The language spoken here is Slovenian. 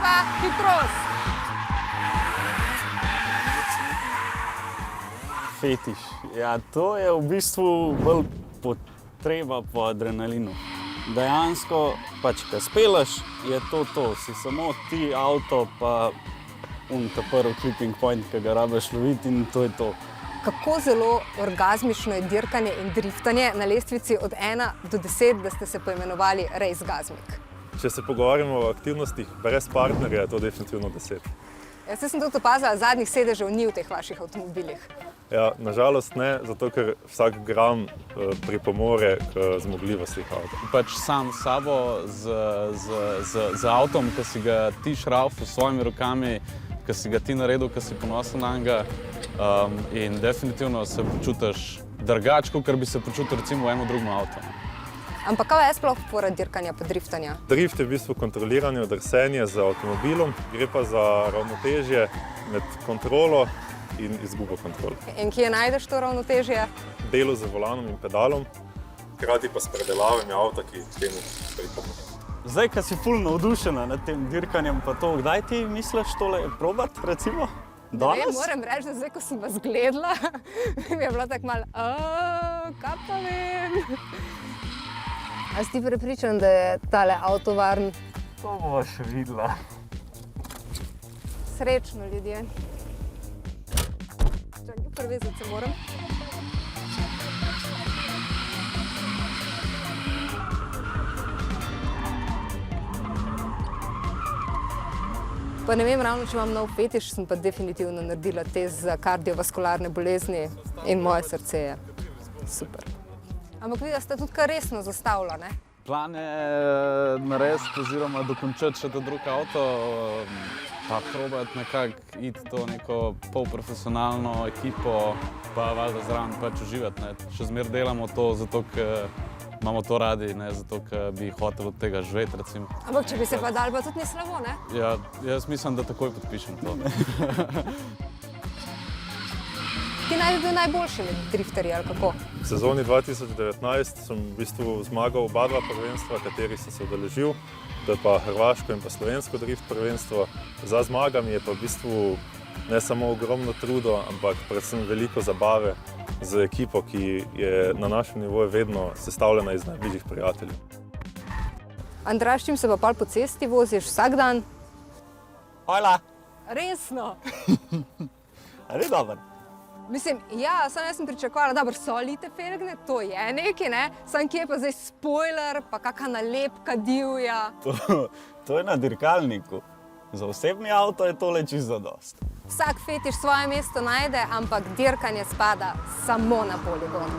pa hitrost. Fetiš. Ja, to je v bistvu bolj potreba po adrenalinu. Dejansko, pač, ko spelaš, je to. Si samo ti, avto, pa ta prvi clipping point, ki ga rabiš loviti in to je to. Kako zelo orgazmično je dirkanje in driftanje na lestvici od 1 do 10, da ste se poimenovali racegazmik? Če se pogovarjamo o aktivnostih brez partnerja, je to definitivno 10. Jaz sem tudi opazila, zadnjih sedežev ni v teh vaših avtomobilih. Ja, nažalost ne, zato ker vsak gram pripomore k zmogljivosti avta. Pač sam s sabo, z avtom, ki si ga ti šraufal s svojimi rokami, ki si ga ti naredil, ki si ponosen na njega. In definitivno se počutiš drugače, kot bi se počutil recimo v enem drugem avtu. Ampak kaj je sploh fora dirkanja pa driftanja? Drift je v bistvu kontroliranje, drsenje z avtomobilom, gre pa za ravnotežje med kontrolo in izgubo kontrole. In kje najdeš to ravnotežje? Delo z volanom in pedalom, hkrati pa s predelavami avta, ki temu pripomore. Zdaj, ko si ful navdušena nad tem dirkanjem, pa to, kdaj ti misliš tole probati, recimo? Danes? Moram reči, da zdaj, ko sem vas gledala, mi je bilo tako malo, kaj pa vem. A si ti prepričan, da je tale avto varen? To bomo še videla. Srečno, ljudje. Čakaj, prevezati se moram. Pa ne vem ravno, če imam nov fetiš, sem pa definitivno naredila test za kardiovaskularne bolezni in moje srce je super. Ampak videla ste tudi kar resno zastavila, ne? Plan je narediti oziroma dokončati še ta drugi avto, pa probati nekako iti to neko polprofesionalno ekipo, pa valjda zraven pač uživati, ne? Še zmeraj delamo to, zato ker imamo to radi, ne zato, ker bi hotel od tega živeti, recimo. Ampak če bi se pa dali, pa tudi ni slabo, ne? Ja, jaz mislim, da takoj podpišem to. Ti naj bi bil najboljši med drifterji, ali kako? V sezoni 2019 sem v bistvu zmagal oba dva prvenstva, katerih sem se udeležil. To je pa hrvaško in pa slovensko drift prvenstvo. Za zmagami je pa v bistvu ne samo ogromno trudo, ampak predvsem veliko zabave z ekipo, ki je na našem nivoju vedno sestavljena iz najbližjih prijateljev. Andraž, čim se pa pol po cesti voziš vsak dan? Hojla! Resno? A ni dober? Mislim, ja, samo jaz sem pričakovala, dobro, solite felgne, to je nekaj, ne? Samo kje je pa zdaj spoiler, pa kakšna nalepka divja? To je na dirkalniku. Za osebni avto je tole čisto zadost. Vsak fetiš svoje mesto najde, ampak dirkanje spada samo na poligon.